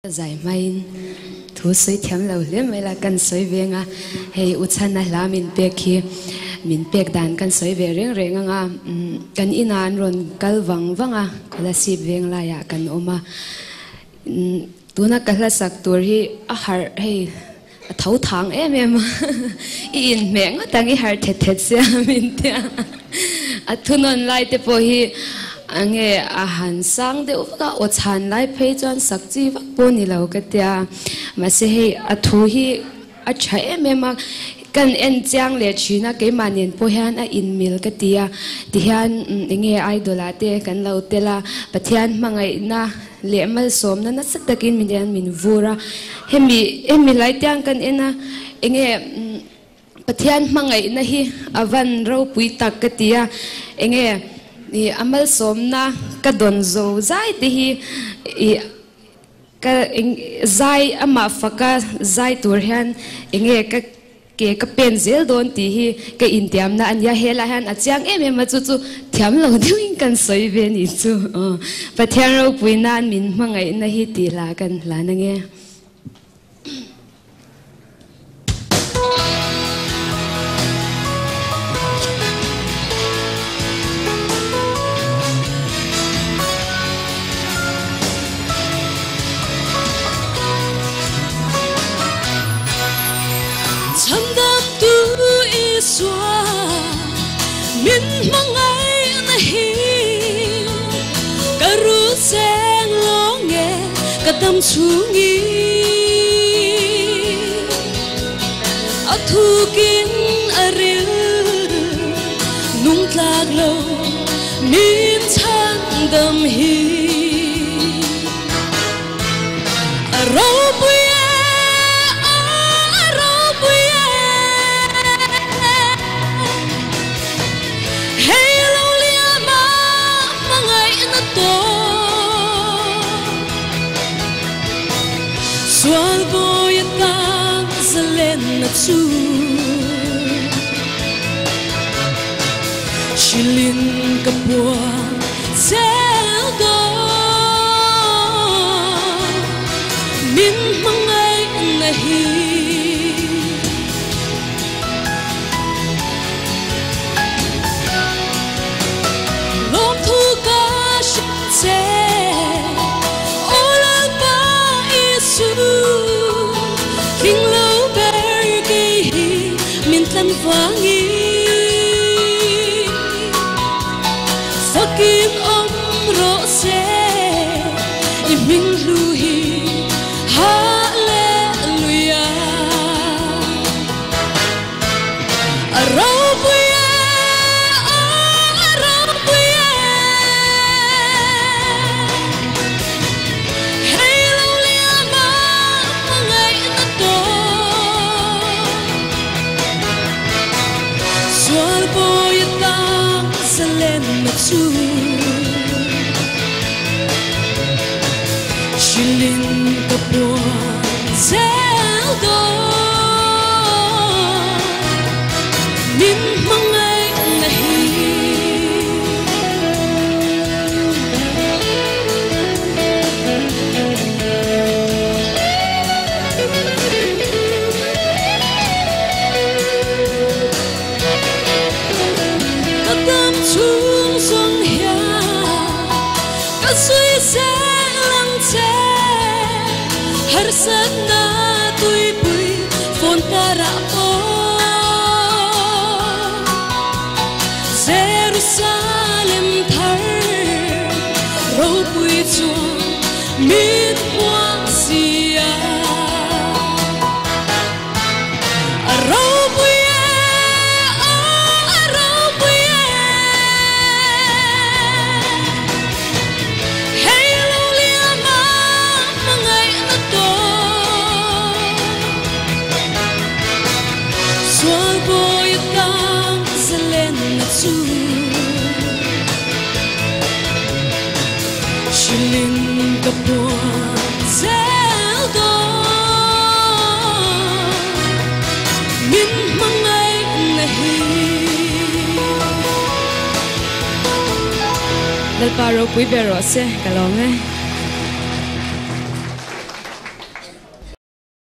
Giải may thu suy thiam lâu liếm mấy là cần suy về nga hay Chhantea Hlate min bek khi min bek đàn cần suy về riêng riêng nga cần inan rồi kal vang vang à là sip về là ya cần oma tu na kal sak tur hi a har hay thấu thang em in meng tang i har thet thet sia min tia a thunon lai te po hi ange ahan sang de uka ochan lai phei chon sakchi vak po ni lo ka tia ma se he athu hi a tha em kan en chang le china ke manin po hian a in mil ka tia ti hian enge idola te kan lo tela pathian mangai na le mal som na sat takin min vura hemi lai tyang kan ena enge pathian mangai na hi avan ro pui tak ka tia enge ni amal somna ka donzo zai te hi ka zai ama faka zai tur hian enge ka ke ka penzel don ti hi ka intiam na anya hela han achang em chu thiam lo ding kan soi ve ni chu pathian ro puinan min mangai na hi ti la kan la na nge xóa min hmangaihna hi karu seng lo nge kadam chungi athu kin aril nung tlak lo min chan dam hi aro Swal boy Tlangzarhna chu Shilin kapwa sel do min hmangaihna hi lom thu ka shse King lâu ber cây min tan vangi Fakim ro se I min lui hallelujah Swal boy Tlangzarhna chu Shilin kapwa sel do min hmangaihna hi chung song hia ka suy se lang che har sat na tui pui phon para o Jerusalem thar ro pui chu min wa sia ro Swal boy Tlangzarhna chu Shilin kapwa sel do min hmangaihna hi Dal paro pui bero se kalong